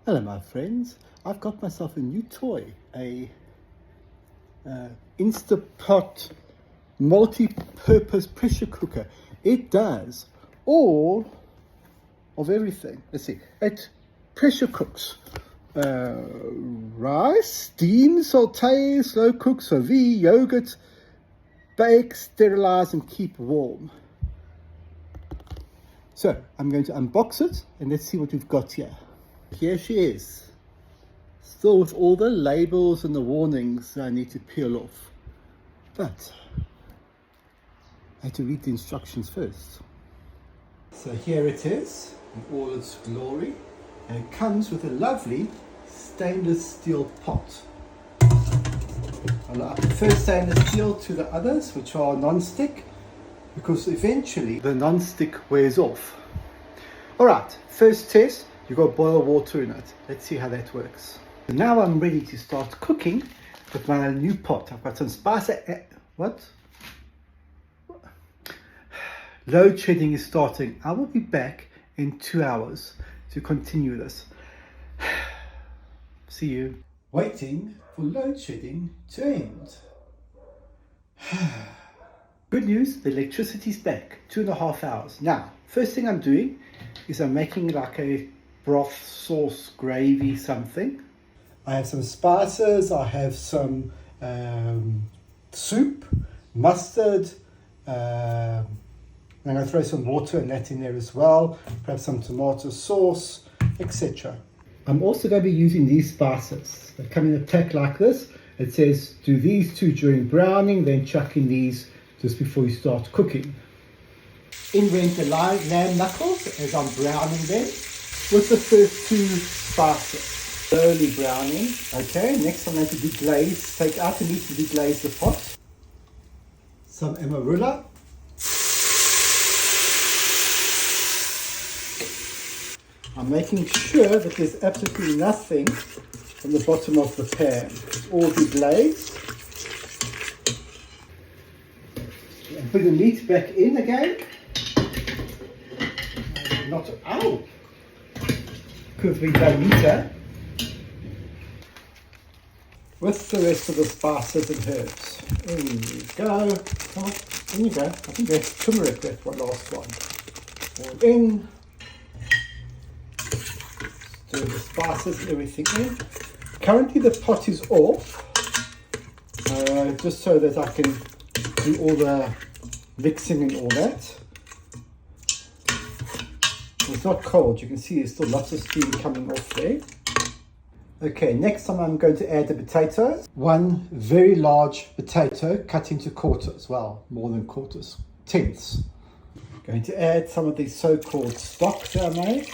Hello my friends, I've got myself a new toy, a Instapot multi-purpose pressure cooker. It does all of everything. Let's see, it pressure cooks rice, steam, saute, slow cook, sous vide, yogurt, bake, sterilize and keep warm. So I'm going to unbox it and let's see what we've got here. Here she is, still with all the labels and the warnings that I need to peel off, but I had to read the instructions first. So here it is in all its glory, and it comes with a lovely stainless steel pot. I prefer stainless steel to the others which are non-stick, because eventually the non-stick wears off. Alright, first test. You've got boiled water in it. Let's see how that works. So now I'm ready to start cooking with my new pot. I've got some spicy. What? Load shedding is starting. I will be back in 2 hours to continue this. See you. Waiting for load shedding to end. Good news, the electricity's back. 2.5 hours. Now, first thing I'm doing is I'm making like a broth, sauce, gravy, something. I have some spices, I have some soup, mustard, I'm going to throw some water and that in there as well, perhaps some tomato sauce, etc. I'm also going to be using these spices. They come in a pack like this. It says do these two during browning, then chuck in these just before you start cooking. In went the lamb knuckles as I'm browning them with the first two spices. Slowly browning. Okay, next I'm going to deglaze, take out the meat to deglaze the pot. Some amarula. I'm making sure that there's absolutely nothing on the bottom of the pan. It's all deglazed. And put the meat back in again. Not, ow! Could have been done neater. With the rest of the spices and herbs. In you go. Come on, in you go. I think that's turmeric, that one, last one. All in. Stir the spices and everything in. Currently the pot is off. Just so that I can do all the mixing and all that. It's not cold, you can see there's still lots of steam coming off there. Okay, next time I'm going to add the potatoes. One very large potato cut into quarters, well, more than quarters, tenths. Going to add some of the so-called stock that I made.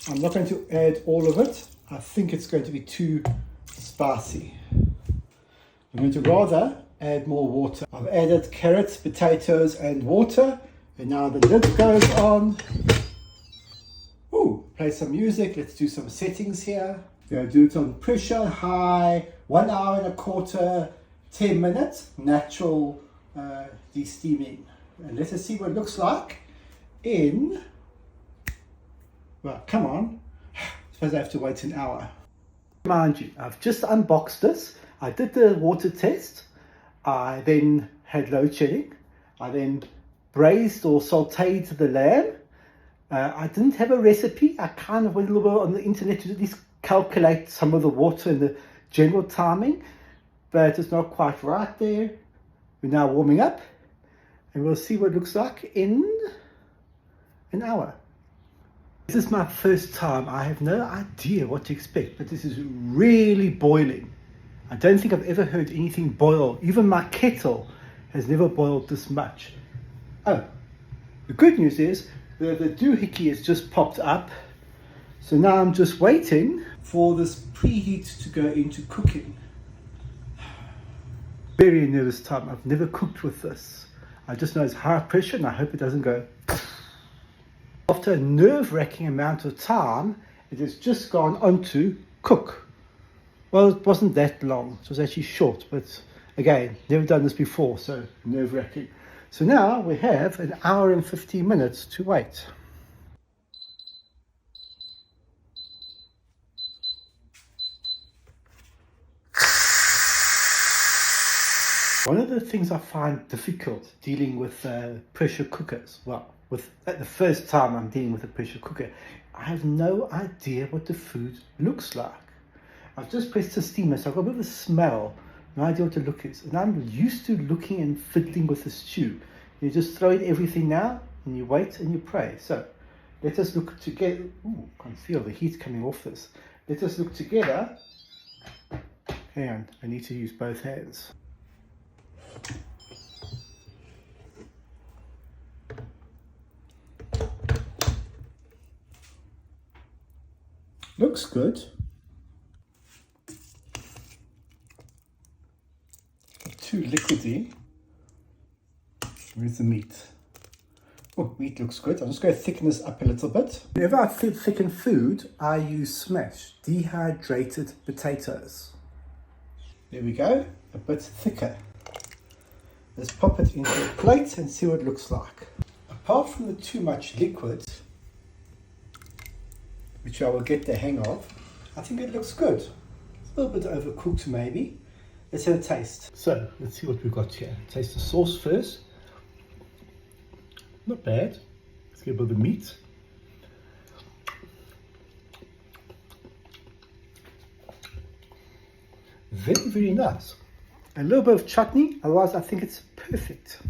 I'm not going to add all of it. I think it's going to be too spicy. I'm going to rather add more water. I've added carrots, potatoes and water, and now the lid goes on. Play some music. Let's do some settings here. Go do it on pressure, high, 1 hour and a quarter, 10 minutes, natural de-steaming. And let us see what it looks like in, well, come on. I suppose I have to wait an hour. Mind you, I've just unboxed this. I did the water test. I then had load shedding. I then braised or sauteed the lamb. I didn't have a recipe. I kind of went a little bit on the internet to at least calculate some of the water and the general timing, but it's not quite right there. We're now warming up and we'll see what it looks like in an hour. This is my first time. I have no idea what to expect, but this is really boiling. I don't think I've ever heard anything boil. Even my kettle has never boiled this much. Oh, the good news is the doohickey has just popped up. So now I'm just waiting for this preheat to go into cooking. Very nervous time. I've never cooked with this. I just know it's high pressure and I hope it doesn't go. After a nerve-wracking amount of time, it has just gone on to cook. Well, it wasn't that long. It was actually short, but again, never done this before, so nerve-wracking. So now we have an hour and 15 minutes to wait. the things I find difficult dealing with pressure cookers, well, at the first time I'm dealing with a pressure cooker, I have no idea what the food looks like. I've just pressed the steamer, so I've got a bit of a smell, no idea what to look at. And I'm used to looking and fiddling with the stew. You just throw in everything now, and you wait and you pray. So let us look together. Ooh, I can feel the heat coming off this. Let us look together. Hang on, I need to use both hands. Looks good. Too liquidy. Where's the meat? Oh, meat looks good. I'm just going to thicken this up a little bit. Whenever I thicken food, I use smash, dehydrated potatoes. There we go, a bit thicker. Let's pop it into a plate and see what it looks like. Apart from the too much liquid, which I will get the hang of, I think it looks good. It's a little bit overcooked maybe. Let's have a taste. So, let's see what we've got here. Taste the sauce first. Not bad. Let's get a bit of the meat. Very, very nice. A little bit of chutney, otherwise I think it's perfect.